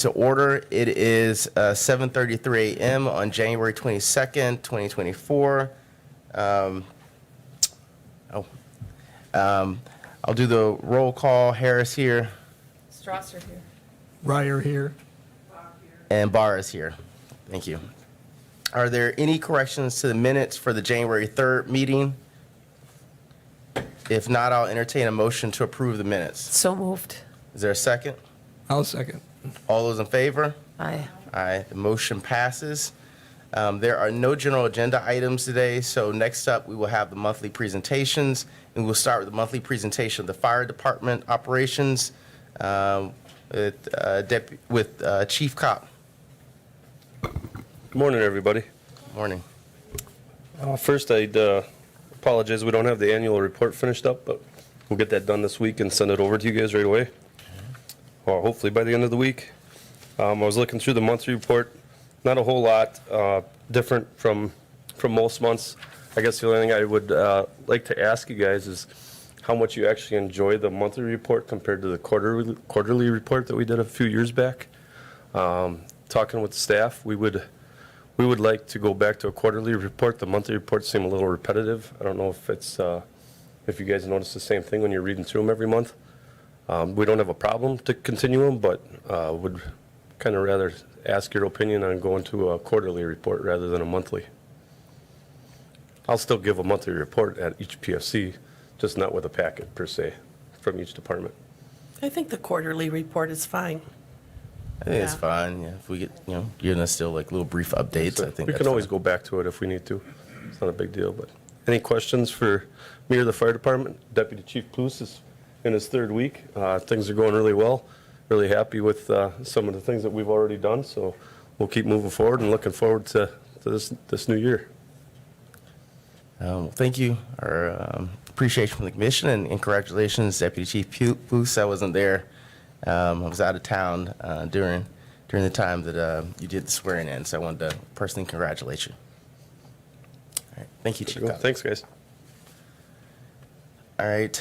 to order. It is 7:33 a.m. on January 22nd, 2024. I'll do the roll call. Harris here. Strasser here. Ryer here. And Barr is here. Thank you. Are there any corrections to the minutes for the January 3rd meeting? If not, I'll entertain a motion to approve the minutes. So moved. Is there a second? I'll second. All those in favor? Aye. Aye. The motion passes. There are no general agenda items today, so next up we will have the monthly presentations, and we'll start with the monthly presentation of the fire department operations with Chief Kopp. Good morning, everybody. Morning. First, I'd apologize we don't have the annual report finished up, but we'll get that done this week and send it over to you guys right away. Or hopefully by the end of the week. I was looking through the monthly report. Not a whole lot different from most months. I guess the only thing I would like to ask you guys is how much you actually enjoy the monthly report compared to the quarterly report that we did a few years back. Talking with the staff, we would like to go back to a quarterly report. The monthly reports seem a little repetitive. I don't know if it's if you guys notice the same thing when you're reading through them every month. We don't have a problem to continue them, but would kind of rather ask your opinion on going to a quarterly report rather than a monthly. I'll still give a monthly report at each PFC, just not with a packet per se from each department. I think the quarterly report is fine. I think it's Yeah. fine. Yeah, if we get, giving us still like little brief updates, So I think we that's can always fine. go back to it if we need to. It's not a big deal, but any questions for me or the fire department? Deputy Chief Plus is in his third week. Things are going really well. Really happy with some of the things that we've already done. So we'll keep moving forward and looking forward to this new year. Thank you. Our appreciation from the commission and congratulations, Deputy Chief Plus. I wasn't there. I was out of town during the time that you did the swearing in, so I wanted to personally congratulate you. All right. Thank you, Chief. Kopp. Thanks, guys. All right.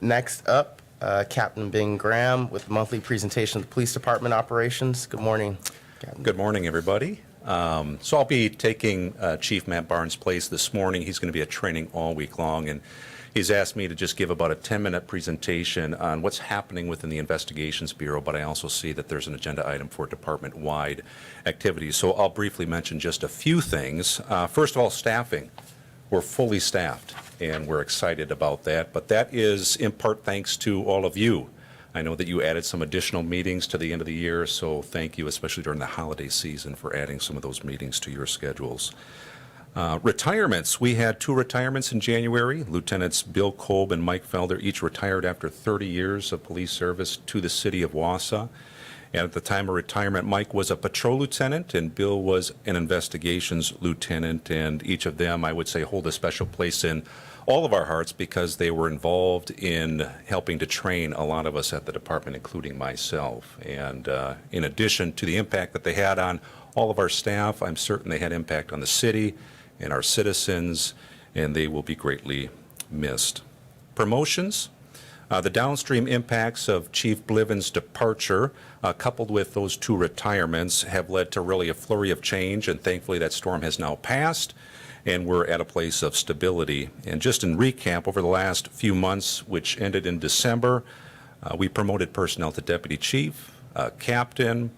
Next up, Captain Ben Graham with the monthly presentation of the police department operations. Good morning, Captain. Good morning, everybody. So I'll be taking Chief Matt Barnes' place this morning. He's going to be at training all week long, and he's asked me to just give about a 10-minute presentation on what's happening within the Investigations Bureau, but I also see that there's an agenda item for department-wide activities. So I'll briefly mention just a few things. First of all, staffing. We're fully staffed, and we're excited about that, but that is in part thanks to all of you. I know that you added some additional meetings to the end of the year, so thank you, especially during the holiday season, for adding some of those meetings to your schedules. Retirements. We had 2 retirements in January. Lieutenants Bill Kolb and Mike Felder each retired after 30 years of police service to the city of Wausau. And at the time of retirement, Mike was a patrol lieutenant and Bill was an investigations lieutenant. And each of them, I would say, hold a special place in all of our hearts because they were involved in helping to train a lot of us at the department, including myself. And in addition to the impact that they had on all of our staff, I'm certain they had impact on the city and our citizens, and they will be greatly missed. Promotions. The downstream impacts of Chief Bliven's departure, coupled with those 2 retirements, have led to really a flurry of change, and thankfully that storm has now passed, and we're at a place of stability. And just in recap, over the last few months, which ended in December, we promoted personnel to deputy chief, captain,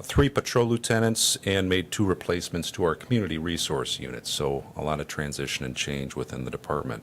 3 patrol lieutenants, and made 2 replacements to our community resource units. So a lot of transition and change within the department.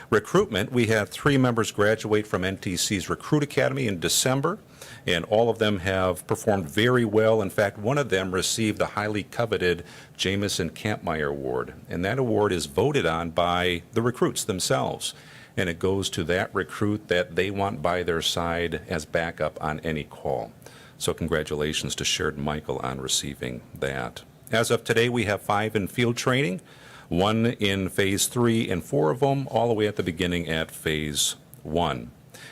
Recruitment, we had 3 members graduate from NTC's Recruit Academy in December, and all of them have performed very well. In fact, one of them received the highly coveted Jamison Campmeyer Award, and that award is voted on by the recruits themselves, and it goes to that recruit that they want by their side as backup on any call. So congratulations to Sheridan Michael on receiving that. As of today, we have 5 in field training, 1 in Phase 3, and 4 of them all the way at the beginning at Phase 1.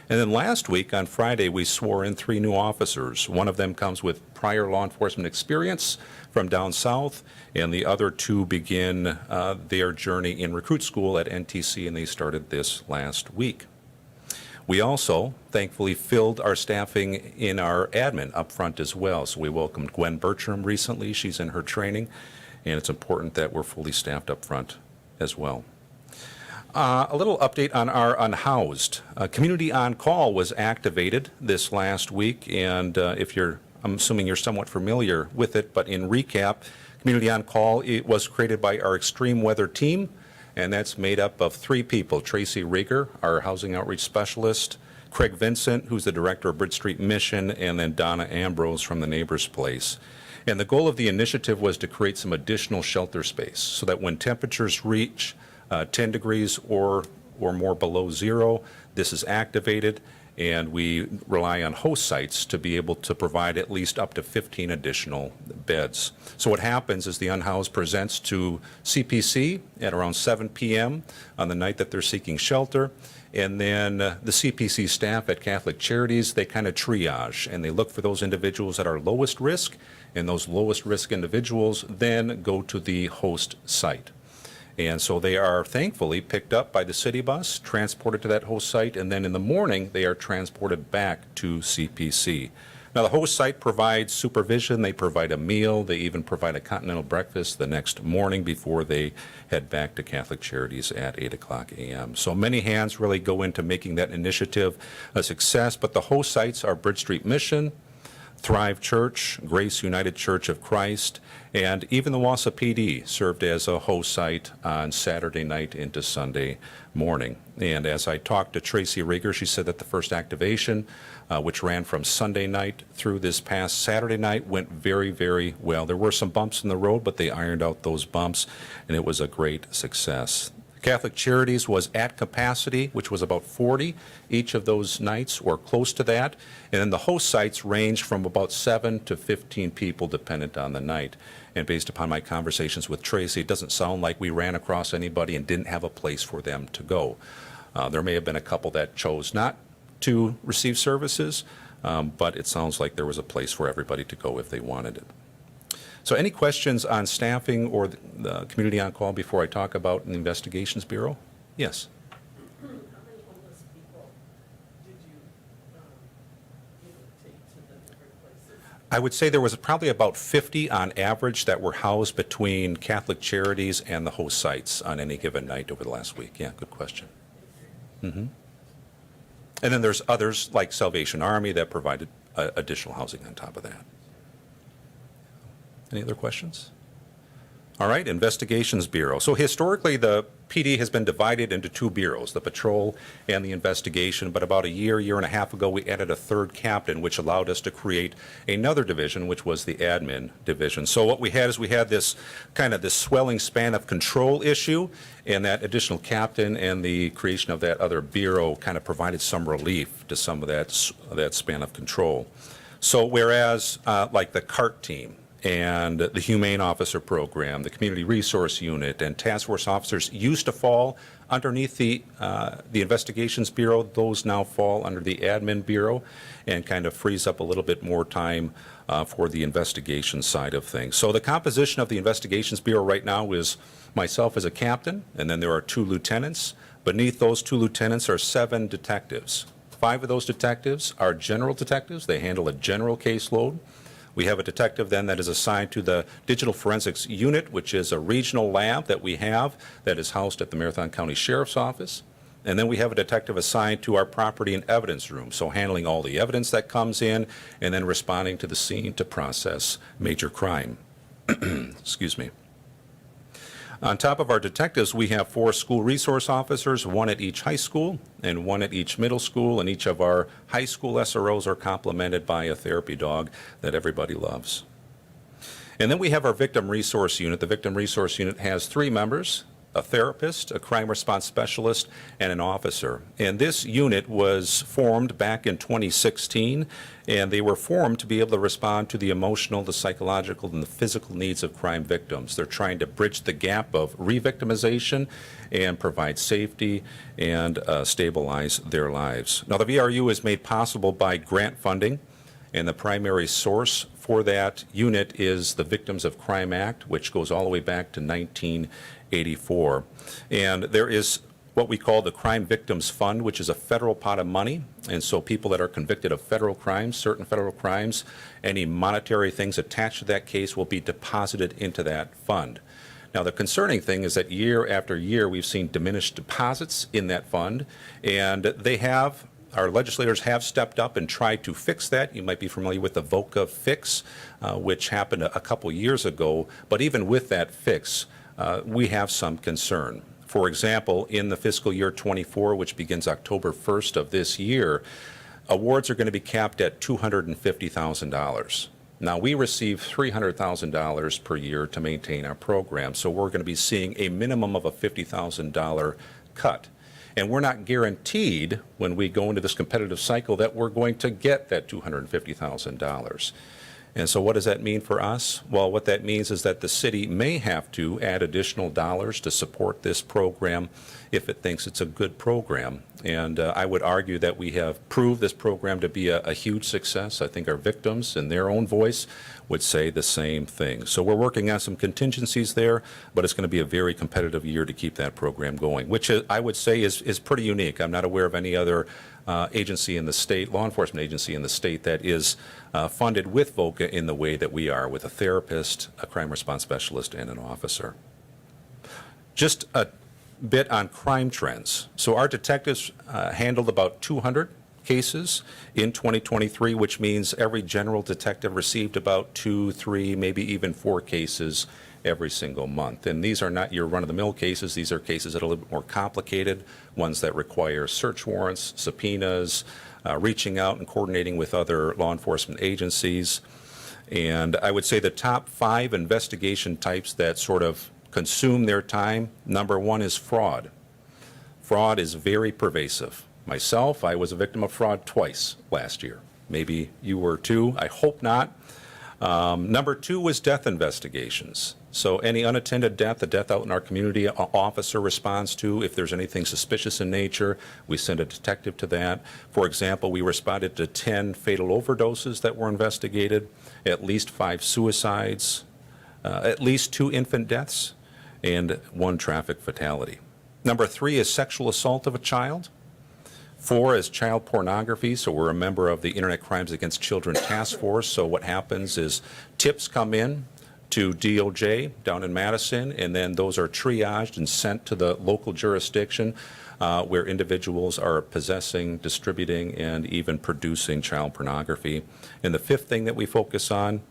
And then last week, on Friday, we swore in 3 new officers. One of them comes with prior law enforcement experience from down south, and the other 2 begin their journey in recruit school at NTC, and they started this last week. We also thankfully filled our staffing in our admin up front as well. So we welcomed Gwen Bertram recently. She's in her training, and it's important that we're fully staffed up front as well. A little update on our unhoused. Community on Call was activated this last week, and I'm assuming you're somewhat familiar with it, but in recap, Community on Call, it was created by our extreme weather team, and that's made up of 3 people: Tracy Rieger, our housing outreach specialist, Craig Vincent, who's the director of Bridge Street Mission, and then Donna Ambrose from the Neighbor's Place. And the goal of the initiative was to create some additional shelter space so that when temperatures reach 10 degrees or more below zero, this is activated, and we rely on host sites to be able to provide at least up to 15 additional beds. So what happens is the unhoused presents to CPC at around 7 p.m. on the night that they're seeking shelter, and then the CPC staff at Catholic Charities, they kind of triage, and they look for those individuals that are lowest risk, and those lowest risk individuals then go to the host site. And so they are thankfully picked up by the city bus, transported to that host site, and then in the morning they are transported back to CPC. Now the host site provides supervision, they provide a meal, they even provide a continental breakfast the next morning before they head back to Catholic Charities at 8 o'clock a.m. So many hands really go into making that initiative a success, but the host sites are Bridge Street Mission, Thrive Church, Grace United Church of Christ, and even the Wausau PD served as a host site on Saturday night into Sunday morning. And as I talked to Tracy Rieger, she said that the first activation, which ran from Sunday night through this past Saturday night, went very, very well. There were some bumps in the road, but they ironed out those bumps, and it was a great success. Catholic Charities was at capacity, which was about 40 each of those nights or close to that. And then the host sites ranged from about 7 to 15 people dependent on the night. And based upon my conversations with Tracy, it doesn't sound like we ran across anybody and didn't have a place for them to go. There may have been a couple that chose not to receive services, but it sounds like there was a place for everybody to go if they wanted it. So any questions on staffing or the Community on Call before I talk about the Investigations Bureau? Yes. How many homeless people did you take to the different places? I would say there was probably about 50 on average that were housed between Catholic Charities and the host sites on any given night over the last week. Yeah, good question. And then there's others like Salvation Army that provided additional housing on top of that. Any other questions? All right, Investigations Bureau. So historically, the PD has been divided into 2 bureaus, the patrol and the investigation, but about a year and a half ago, we added a 3rd captain, which allowed us to create another division, which was the admin division. So what we had is we had this kind of this swelling span of control issue, and that additional captain and the creation of that other bureau kind of provided some relief to some of that span of control. So whereas like the CART team, and the Humane Officer Program, the Community Resource Unit, and task force officers used to fall underneath the Investigations Bureau. Those now fall under the Admin Bureau and kind of frees up a little bit more time for the investigation side of things. So the composition of the Investigations Bureau right now is myself as a captain, and then there are 2 lieutenants. Beneath those 2 lieutenants are 7 detectives. 5 of those detectives are general detectives. They handle a general caseload. We have a detective then that is assigned to the Digital Forensics Unit, which is a regional lab that we have that is housed at the Marathon County Sheriff's Office. And then we have a detective assigned to our Property and Evidence Room, so handling all the evidence that comes in and then responding to the scene to process major crime. Excuse me. On top of our detectives, we have 4 school resource officers, 1 at each high school and 1 at each middle school, and each of our high school SROs are complemented by a therapy dog that everybody loves. And then we have our Victim Resource Unit. The Victim Resource Unit has 3 members, a therapist, a crime response specialist, and an officer. And this unit was formed back in 2016, and they were formed to be able to respond to the emotional, the psychological, and the physical needs of crime victims. They're trying to bridge the gap of re-victimization and provide safety and stabilize their lives. Now, the VRU is made possible by grant funding, and the primary source for that unit is the Victims of Crime Act, which goes all the way back to 1984. And there is what we call the Crime Victims Fund, which is a federal pot of money. And so people that are convicted of federal crimes, certain federal crimes, any monetary things attached to that case will be deposited into that fund. Now, the concerning thing is that year after year, we've seen diminished deposits in that fund, and our legislators have stepped up and tried to fix that. You might be familiar with the VOCA fix, which happened a couple years ago. But even with that fix, we have some concern. For example, in the fiscal year 24, which begins October 1st of this year, awards are going to be capped at $250,000. Now, we receive $300,000 per year to maintain our program, so we're going to be seeing a minimum of a $50,000 cut. And we're not guaranteed when we go into this competitive cycle that we're going to get that $250,000. And so what does that mean for us? Well, what that means is that the city may have to add additional dollars to support this program if it thinks it's a good program. And I would argue that we have proved this program to be a huge success. I think our victims, in their own voice, would say the same thing. So we're working on some contingencies there, but it's going to be a very competitive year to keep that program going, which I would say is pretty unique. I'm not aware of any other agency in the state, law enforcement agency in the state, that is funded with VOCA in the way that we are, with a therapist, a crime response specialist, and an officer. Just a bit on crime trends. So our detectives handled about 200 cases in 2023, which means every general detective received about 2, 3, maybe even 4 cases every single month. And these are not your run-of-the-mill cases. These are cases that are a little bit more complicated, ones that require search warrants, subpoenas, reaching out and coordinating with other law enforcement agencies. And I would say the top 5 investigation types that sort of consume their time, number 1 is fraud. Fraud is very pervasive. Myself, I was a victim of fraud twice last year. Maybe you were too. I hope not. Number 2 was death investigations. So any unattended death, a death out in our community, an officer responds to. If there's anything suspicious in nature, we send a detective to that. For example, we responded to 10 fatal overdoses that were investigated, at least 5 suicides, at least 2 infant deaths, and 1 traffic fatality. Number 3 is sexual assault of a child. 4 is child pornography, so we're a member of the Internet Crimes Against Children Task Force. So what happens is tips come in to DOJ down in Madison, and then those are triaged and sent to the local jurisdiction where individuals are possessing, distributing, and even producing child pornography. And the 5th thing that we focus on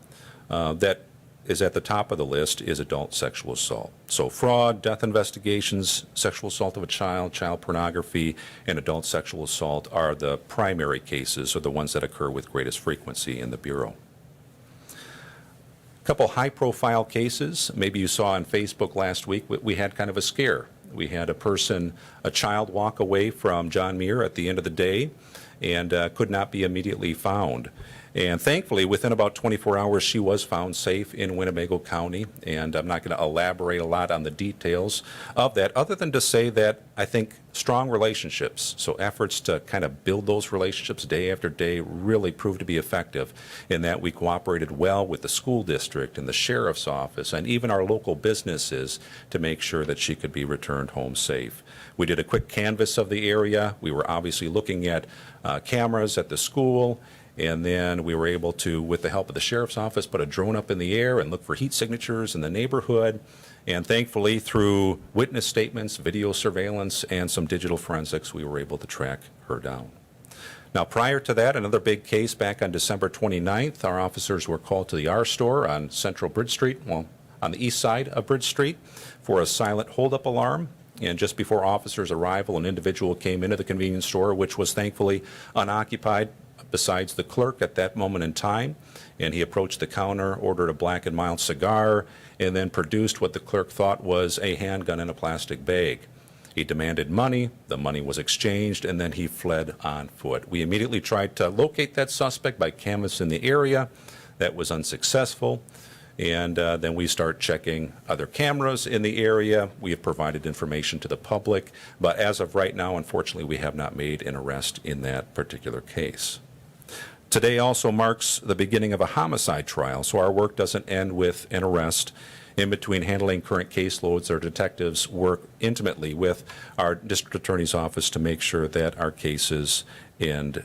that is at the top of the list is adult sexual assault. So fraud, death investigations, sexual assault of a child, child pornography, and adult sexual assault are the primary cases, or the ones that occur with greatest frequency in the Bureau. A couple high-profile cases. Maybe you saw on Facebook last week, we had kind of a scare. We had a child walk away from John Muir at the end of the day and could not be immediately found. And thankfully, within about 24 hours, she was found safe in Winnebago County. And I'm not going to elaborate a lot on the details of that, other than to say that I think strong relationships, so efforts to kind of build those relationships day after day, really proved to be effective, in that we cooperated well with the school district and the sheriff's office and even our local businesses to make sure that she could be returned home safe. We did a quick canvass of the area. We were obviously looking at cameras at the school. And then we were able to, with the help of the sheriff's office, put a drone up in the air and look for heat signatures in the neighborhood. And thankfully, through witness statements, video surveillance, and some digital forensics, we were able to track her down. Now, prior to that, another big case back on December 29th, our officers were called to the R store on Central Bridge Street, well, on the east side of Bridge Street, for a silent holdup alarm. And just before officers' arrival, an individual came into the convenience store, which was thankfully unoccupied, besides the clerk at that moment in time, and he approached the counter, ordered a Black and Mild cigar, and then produced what the clerk thought was a handgun in a plastic bag. He demanded money, the money was exchanged, and then he fled on foot. We immediately tried to locate that suspect by canvassing the area. That was unsuccessful, and then we start checking other cameras in the area. We have provided information to the public, but as of right now, unfortunately, we have not made an arrest in that particular case. Today also marks the beginning of a homicide trial, so our work doesn't end with an arrest. In between handling current caseloads, our detectives work intimately with our district attorney's office to make sure that our cases end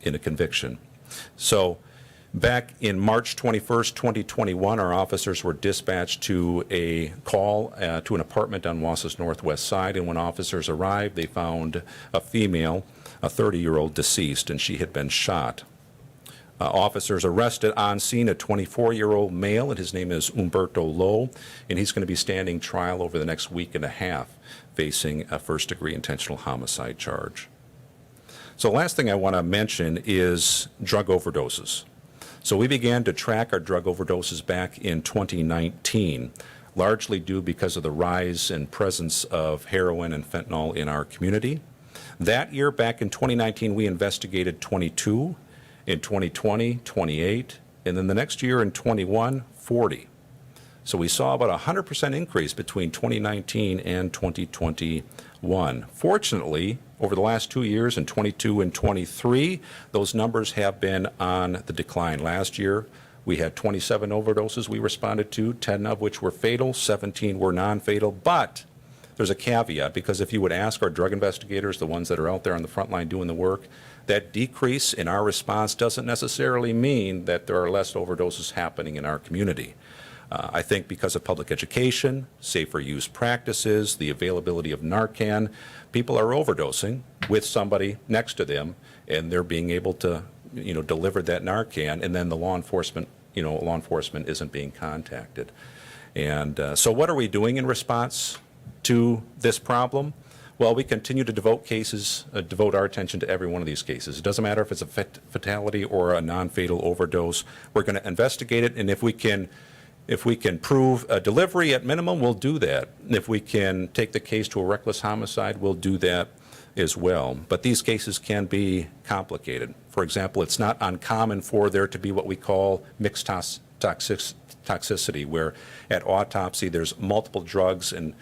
in a conviction. So back in March 21st, 2021, our officers were dispatched to a call to an apartment on Wausau's northwest side, and when officers arrived, they found a female, a 30-year-old deceased, and she had been shot. Officers arrested on scene a 24-year-old male, and his name is Umberto Lowe, and he's going to be standing trial over the next week and a half, facing a first-degree intentional homicide charge. So the last thing I want to mention is drug overdoses. So we began to track our drug overdoses back in 2019, largely due because of the rise and presence of heroin and fentanyl in our community. That year, back in 2019, we investigated 22. In 2020, 28, and then the next year in 21, 40. So we saw about a 100% increase between 2019 and 2021. Fortunately, over the last 2 years, in 22 and 23, those numbers have been on the decline. Last year, we had 27 overdoses we responded to, 10 of which were fatal, 17 were non-fatal, but there's a caveat, because if you would ask our drug investigators, the ones that are out there on the front line doing the work, that decrease in our response doesn't necessarily mean that there are less overdoses happening in our community. I think because of public education, safer use practices, the availability of Narcan, people are overdosing with somebody next to them, and they're being able to, deliver that Narcan, and then the law enforcement isn't being contacted. And so what are we doing in response to this problem? Well, we continue to devote our attention to every one of these cases. It doesn't matter if it's a fatality or a non-fatal overdose. We're going to investigate it, and if we can prove a delivery at minimum, we'll do that. And if we can take the case to a reckless homicide, we'll do that as well. But these cases can be complicated. For example, it's not uncommon for there to be what we call mixed toxicity, where at autopsy there's multiple drugs, and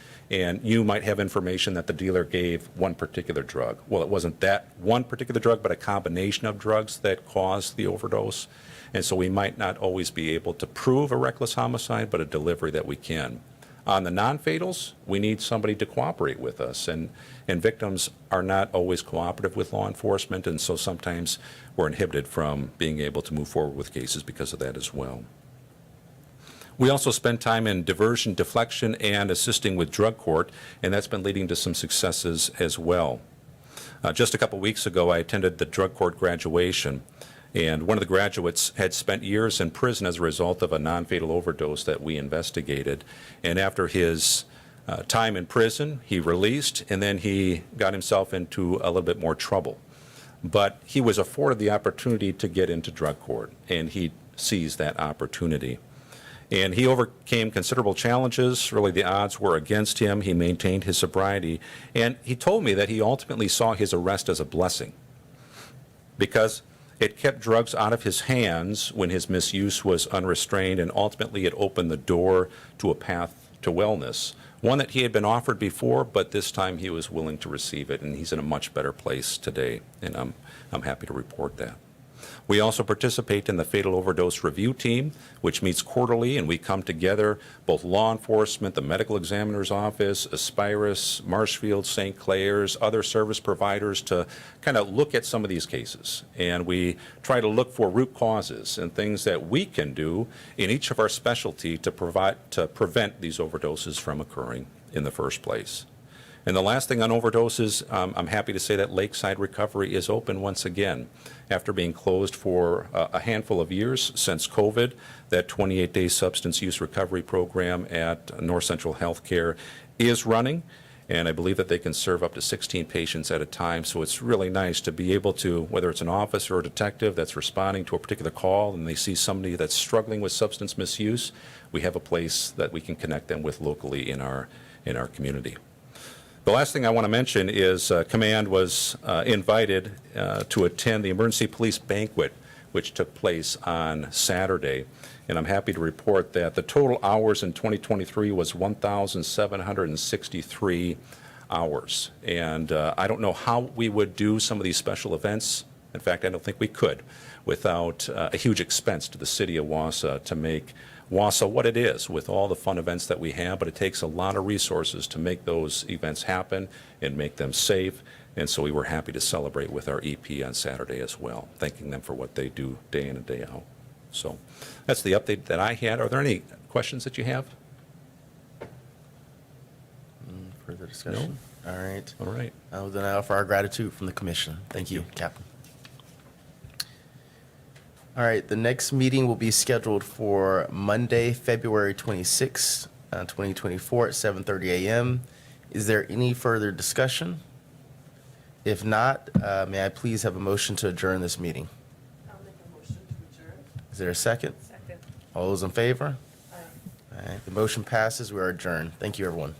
you might have information that the dealer gave one particular drug. Well, it wasn't that one particular drug, but a combination of drugs that caused the overdose. And so we might not always be able to prove a reckless homicide, but a delivery that we can. On the non-fatals, we need somebody to cooperate with us, and victims are not always cooperative with law enforcement, and so sometimes we're inhibited from being able to move forward with cases because of that as well. We also spend time in diversion, deflection, and assisting with drug court, and that's been leading to some successes as well. Just a couple weeks ago, I attended the drug court graduation, and one of the graduates had spent years in prison as a result of a non-fatal overdose that we investigated. And after his time in prison, he released, and then he got himself into a little bit more trouble. But he was afforded the opportunity to get into drug court, and he seized that opportunity. And he overcame considerable challenges. Really, the odds were against him. He maintained his sobriety. And he told me that he ultimately saw his arrest as a blessing, because it kept drugs out of his hands when his misuse was unrestrained, and ultimately it opened the door to a path to wellness, one that he had been offered before, but this time he was willing to receive it, and he's in a much better place today, and I'm happy to report that. We also participate in the Fatal Overdose Review Team, which meets quarterly, and we come together, both law enforcement, the medical examiner's office, Aspirus, Marshfield, St. Clair's, other service providers, to kind of look at some of these cases. And we try to look for root causes and things that we can do in each of our specialty to prevent these overdoses from occurring in the first place. And the last thing on overdoses, I'm happy to say that Lakeside Recovery is open once again. After being closed for a handful of years since COVID, that 28-day substance use recovery program at North Central Healthcare is running, and I believe that they can serve up to 16 patients at a time. So it's really nice to be able to, whether it's an officer or a detective that's responding to a particular call and they see somebody that's struggling with substance misuse, we have a place that we can connect them with locally in our community. The last thing I want to mention is Command was invited to attend the Emergency Police Banquet, which took place on Saturday. And I'm happy to report that the total hours in 2023 was 1,763 hours. And I don't know how we would do some of these special events In fact, I don't think we could without a huge expense to the city of Wausau to make Wausau what it is with all the fun events that we have, but it takes a lot of resources to make those events happen and make them safe. And so we were happy to celebrate with our EP on Saturday as well, thanking them for what they do day in and day out. So that's the update that I had. Are there any questions that you have? Further discussion? All right. All right. Then I offer our gratitude from the commission. Thank you, Captain. All right, the next meeting will be scheduled for Monday, February 26, 2024 at 7:30 a.m. Is there any further discussion? If not, may I please have a motion to adjourn this meeting? I'll make a motion to adjourn. Is there a second? Second. All those in favor? Aye. All right, the motion passes. We are adjourned. Thank you, everyone.